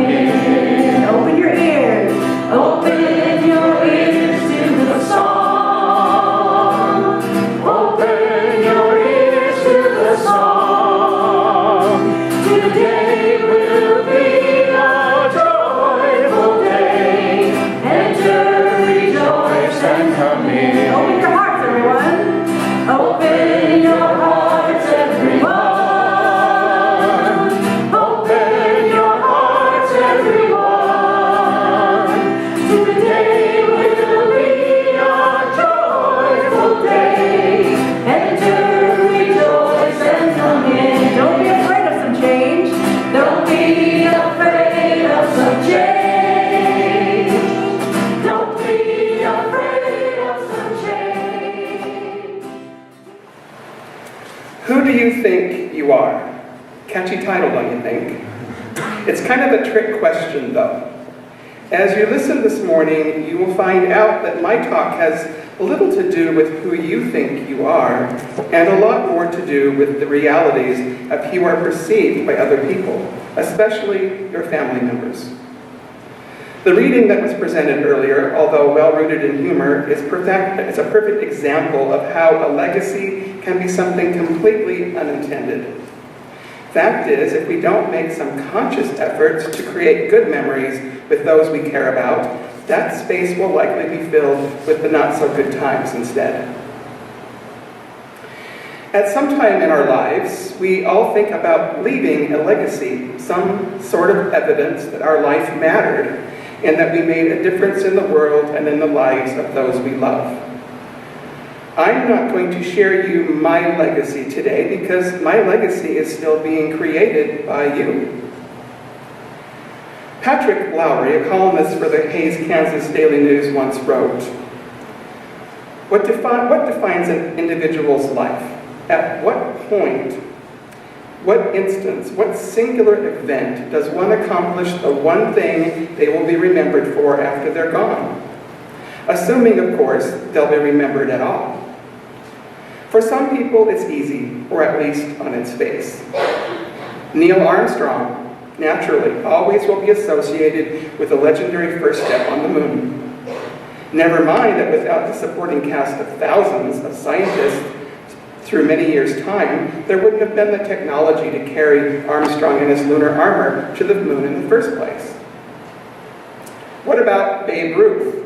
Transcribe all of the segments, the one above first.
in. Open your ears. Open your ears to the song. Open your ears to the song. Today will be a joyful day. Enter, rejoice, and come in. Open your hearts, everyone. Open your hearts, everyone. Open your hearts, everyone. Today will be a joyful day. Enter, rejoice, and come in. Don't be afraid of some change. Don't be afraid of some change. Don't be afraid of some change. Who do you think you are? Catchy title, don't you think? It's kind of a trick question, though. As you listen this morning, you will find out that my talk has little to do with who you think you are, and a lot more to do with the realities of how you are perceived by other people, especially your family members. The reading that was presented earlier, although well-rooted in humor, is a perfect example of how a legacy can be something completely unintended. Fact is, if we don't make some conscious efforts to create good memories with those we care about, that space will likely be filled with the not-so-good times instead. At some time in our lives, we all think about leaving a legacy, some sort of evidence that our life mattered and that we made a difference in the world and in the lives of those we love. I'm not going to share you my legacy today because my legacy is still being created by you. Patrick Lowry, a columnist for the Hays, Kansas Daily News, once wrote, what defines an individual's life? At what point, what instance, what singular event does one accomplish the one thing they will be remembered for after they're gone? Assuming, of course, they'll be remembered at all. For some people, it's easy, or at least on its face. Neil Armstrong, naturally, always will be associated with the legendary first step on the moon. Never mind that without the supporting cast of thousands of scientists through many years' time, there wouldn't have been the technology to carry Armstrong in his lunar armor to the moon in the first place. What about Babe Ruth?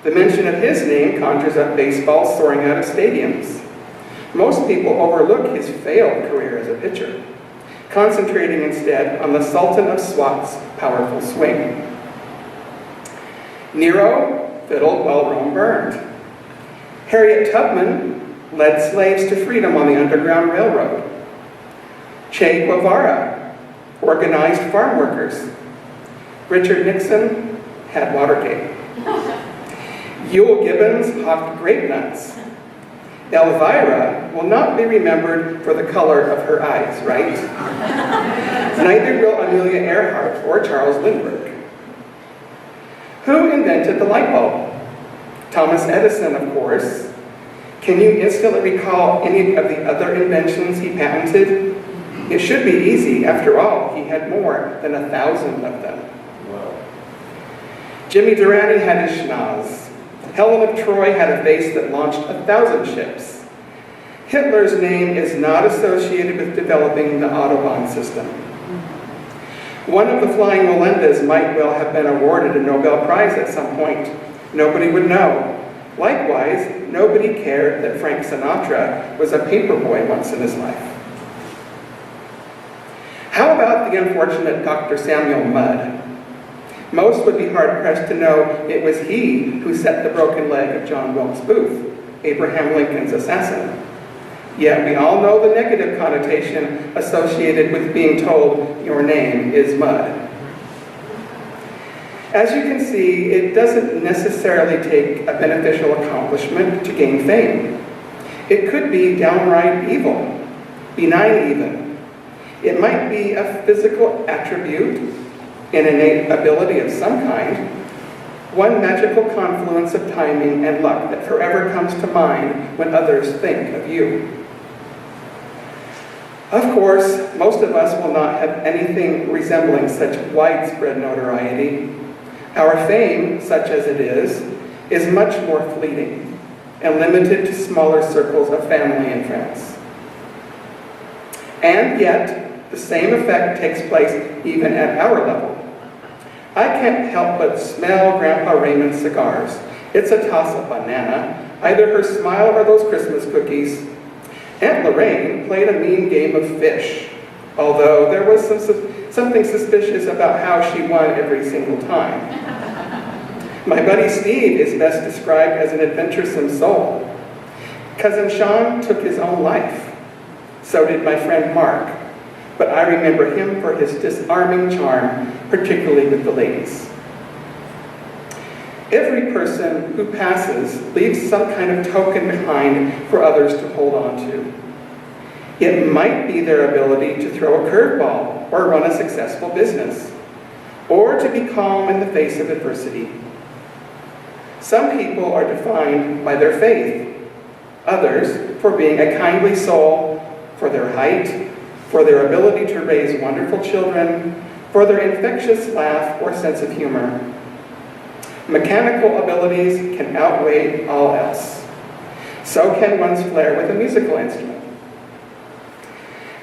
The mention of his name conjures up baseballs soaring out of stadiums. Most people overlook his failed career as a pitcher, concentrating instead on the Sultan of SWAT's powerful swing. Nero fiddled while Rome burned. Harriet Tubman led slaves to freedom on the Underground Railroad. Che Guevara organized farm workers. Richard Nixon had Watergate. Yule Gibbons hawked grape nuts. Elvira will not be remembered for the color of her eyes, right? Neither will Amelia Earhart or Charles Lindbergh. Who invented the light bulb? Thomas Edison, of course. Can you instantly recall any of the other inventions he patented? It should be easy. After all, he had more than 1,000 of them. Wow. Jimmy Durante had his schnoz. Helen of Troy had a vase that launched 1,000 ships. Hitler's name is not associated with developing the Autobahn system. One of the flying Melindas might well have been awarded a Nobel Prize at some point. Nobody would know. Likewise, nobody cared that Frank Sinatra was a paperboy once in his life. How about the unfortunate Dr. Samuel Mudd? Most would be hard-pressed to know it was he who set the broken leg of John Wilkes Booth, Abraham Lincoln's assassin. Yet we all know the negative connotation associated with being told your name is Mudd. As you can see, it doesn't necessarily take a beneficial accomplishment to gain fame. It could be downright evil, benign even. It might be a physical attribute, an innate ability of some kind, one magical confluence of timing and luck that forever comes to mind when others think of you. Of course, most of us will not have anything resembling such widespread notoriety. Our fame, such as it is much more fleeting and limited to smaller circles of family and friends. And yet, the same effect takes place even at our level. I can't help but smell Grandpa Raymond's cigars. It's a toss-up on Nana, either her smile or those Christmas cookies. Aunt Lorraine played a mean game of fish, although there was something suspicious about how she won every single time. My buddy Steve is best described as an adventuresome soul. Cousin Sean took his own life. So did my friend Mark, but I remember him for his disarming charm, particularly with the ladies. Every person who passes leaves some kind of token behind for others to hold on to. It might be their ability to throw a curveball or run a successful business, or to be calm in the face of adversity. Some people are defined by their faith, others for being a kindly soul, for their height, for their ability to raise wonderful children, for their infectious laugh or sense of humor. Mechanical abilities can outweigh all else. So can one's flair with a musical instrument.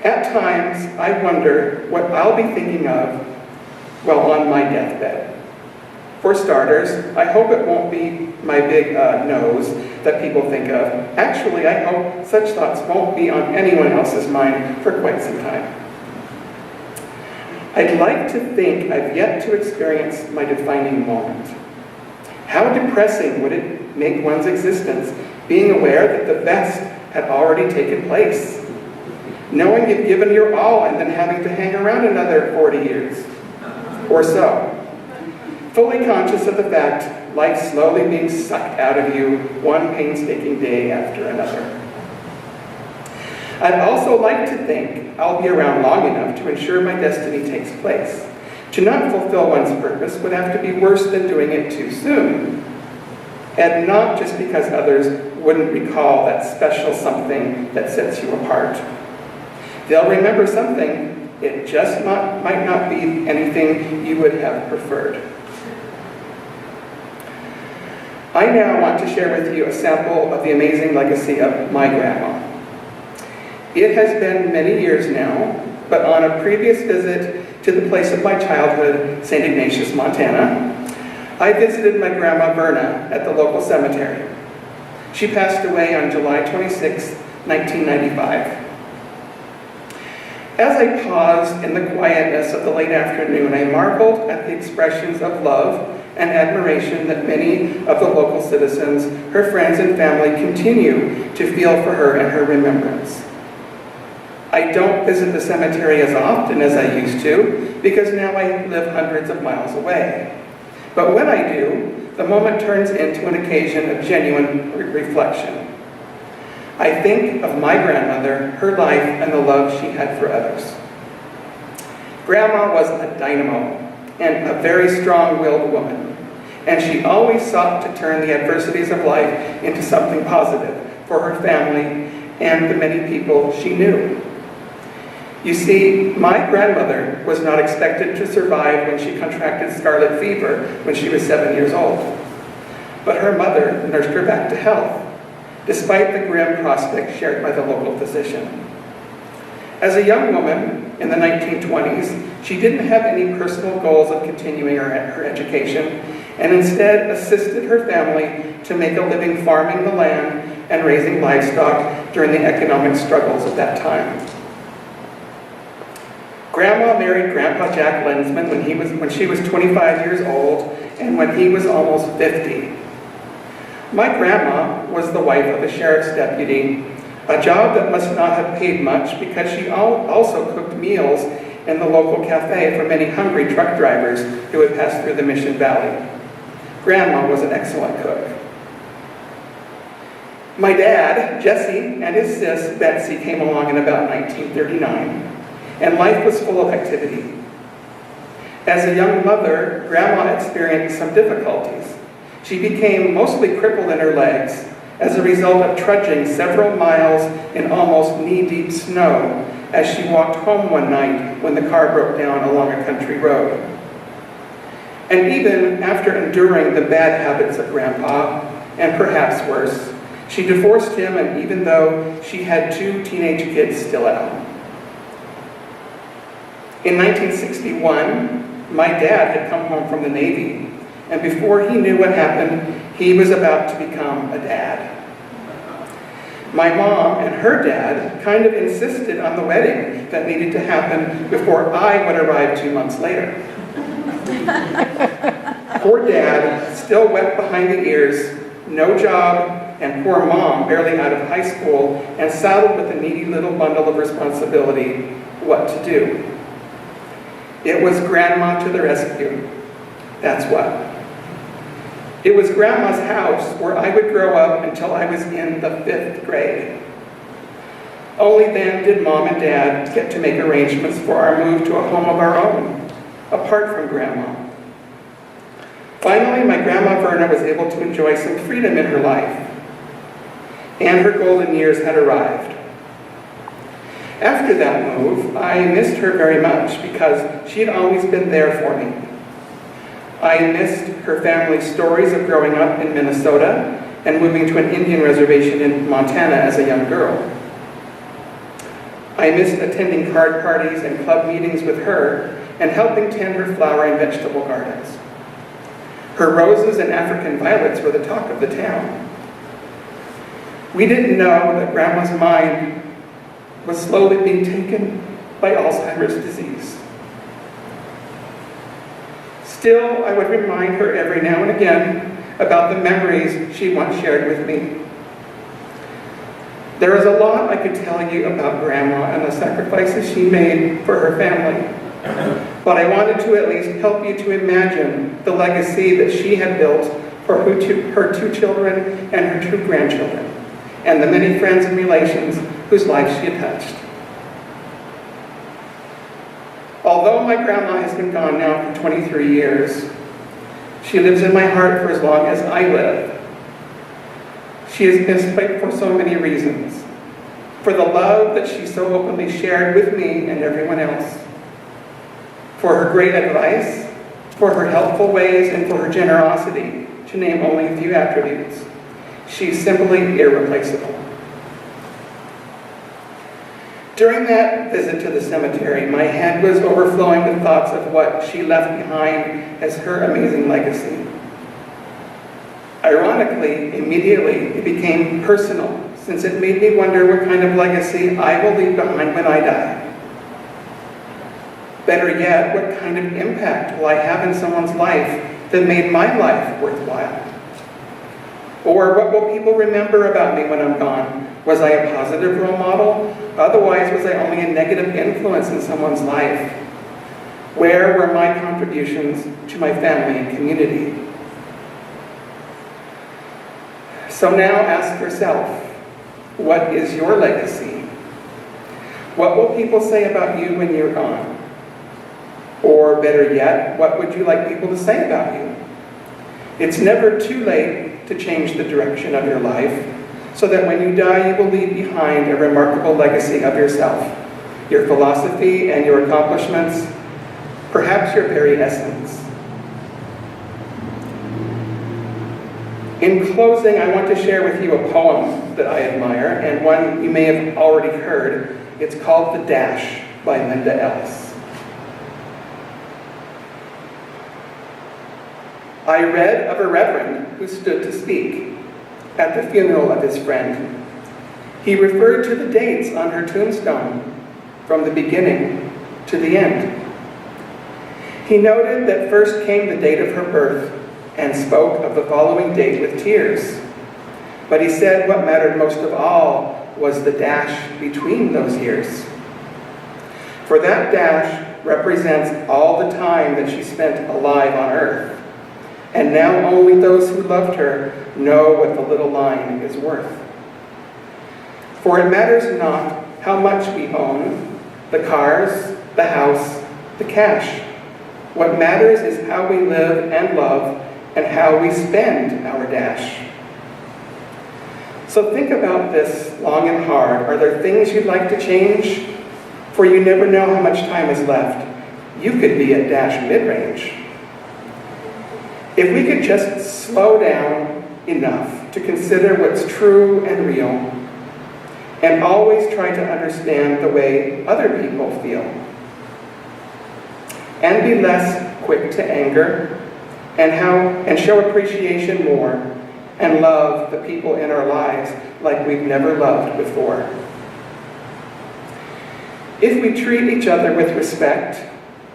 At times, I wonder what I'll be thinking of while on my deathbed. For starters, I hope it won't be my big nose that people think of. Actually, I hope such thoughts won't be on anyone else's mind for quite some time. I'd like to think I've yet to experience my defining moment. How depressing would it make one's existence, being aware that the best had already taken place? Knowing you've given your all and then having to hang around another 40 years or so. Fully conscious of the fact life slowly being sucked out of you one painstaking day after another. I'd also like to think I'll be around long enough to ensure my destiny takes place. To not fulfill one's purpose would have to be worse than doing it too soon. And not just because others wouldn't recall that special something that sets you apart. They'll remember something, it just might not be anything you would have preferred. I now want to share with you a sample of the amazing legacy of my grandma. It has been many years now, but on a previous visit to the place of my childhood, St. Ignatius, Montana, I visited my grandma Verna at the local cemetery. She passed away on July 26, 1995. As I paused in the quietness of the late afternoon, I marveled at the expressions of love and admiration that many of the local citizens, her friends and family, continue to feel for her and her remembrance. I don't visit the cemetery as often as I used to, because now I live hundreds of miles away. But when I do, the moment turns into an occasion of genuine reflection. I think of my grandmother, her life, and the love she had for others. Grandma was a dynamo and a very strong-willed woman, and she always sought to turn the adversities of life into something positive for her family and the many people she knew. You see, my grandmother was not expected to survive when she contracted scarlet fever when she was 7 years old, but her mother nursed her back to health, despite the grim prospect shared by the local physician. As a young woman in the 1920s, she didn't have any personal goals of continuing her education, and instead assisted her family to make a living farming the land and raising livestock during the economic struggles of that time. Grandma married Grandpa Jack Lensman when she was 25 years old and when he was almost 50. My grandma was the wife of a sheriff's deputy, a job that must not have paid much because she also cooked meals in the local cafe for many hungry truck drivers who would pass through the Mission Valley. Grandma was an excellent cook. My dad, Jesse, and his sis, Betsy, came along in about 1939, and life was full of activity. As a young mother, Grandma experienced some difficulties. She became mostly crippled in her legs as a result of trudging several miles in almost knee-deep snow as she walked home one night when the car broke down along a country road. And even after enduring the bad habits of Grandpa, and perhaps worse, she divorced him, and even though she had 2 teenage kids still at home. In 1961, my dad had come home from the Navy, and before he knew what happened, he was about to become a dad. My mom and her dad kind of insisted on the wedding that needed to happen before I would arrive 2 months later. Poor dad, still wet behind the ears, no job, and poor mom, barely out of high school, and saddled with a needy little bundle of responsibility, what to do. It was Grandma to the rescue. That's what. It was Grandma's house where I would grow up until I was in the 5th grade. Only then did Mom and Dad get to make arrangements for our move to a home of our own, apart from Grandma. Finally, my Grandma Verna was able to enjoy some freedom in her life, and her golden years had arrived. After that move, I missed her very much because she had always been there for me. I missed her family stories of growing up in Minnesota and moving to an Indian reservation in Montana as a young girl. I missed attending card parties and club meetings with her and helping tend her flower and vegetable gardens. Her roses and African violets were the talk of the town. We didn't know that Grandma's mind was slowly being taken by Alzheimer's disease. Still, I would remind her every now and again about the memories she once shared with me. There is a lot I could tell you about Grandma and the sacrifices she made for her family, but I wanted to at least help you to imagine the legacy that she had built for her 2 children and her 2 grandchildren, and the many friends and relations whose lives she had touched. Although my grandma has been gone now for 23 years, she lives in my heart for as long as I live. She is missed for so many reasons. For the love that she so openly shared with me and everyone else. For her great advice, for her helpful ways, and for her generosity, to name only a few attributes. She's simply irreplaceable. During that visit to the cemetery, my head was overflowing with thoughts of what she left behind as her amazing legacy. Ironically, immediately, it became personal, since it made me wonder what kind of legacy I will leave behind when I die. Better yet, what kind of impact will I have in someone's life that made my life worthwhile? Or what will people remember about me when I'm gone? Was I a positive role model? Otherwise, was I only a negative influence in someone's life? Where were my contributions to my family and community? So now ask yourself, what is your legacy? What will people say about you when you're gone? Or better yet, what would you like people to say about you? It's never too late to change the direction of your life, so that when you die, you will leave behind a remarkable legacy of yourself, your philosophy and your accomplishments, perhaps your very essence. In closing, I want to share with you a poem that I admire, and one you may have already heard. It's called The Dash by Linda Ellis. I read of a reverend who stood to speak at the funeral of his friend. He referred to the dates on her tombstone from the beginning to the end. He noted that first came the date of her birth and spoke of the following date with tears. But he said what mattered most of all was the dash between those years. For that dash represents all the time that she spent alive on earth. And now only those who loved her know what the little line is worth. For it matters not how much we own, the cars, the house, the cash. What matters is how we live and love and how we spend our dash. So think about this long and hard. Are there things you'd like to change? For you never know how much time is left. You could be at dash mid-range. If we could just slow down enough to consider what's true and real, and always try to understand the way other people feel, and be less quick to anger, and show appreciation more, and love the people in our lives like we've never loved before. If we treat each other with respect,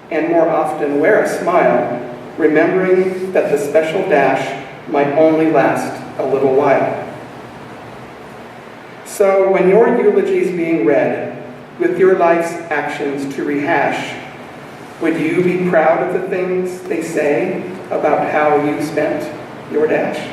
and more often wear a smile, remembering that the special dash might only last a little while. So when your eulogy is being read, with your life's actions to rehash, would you be proud of the things they say about how you spent your dash?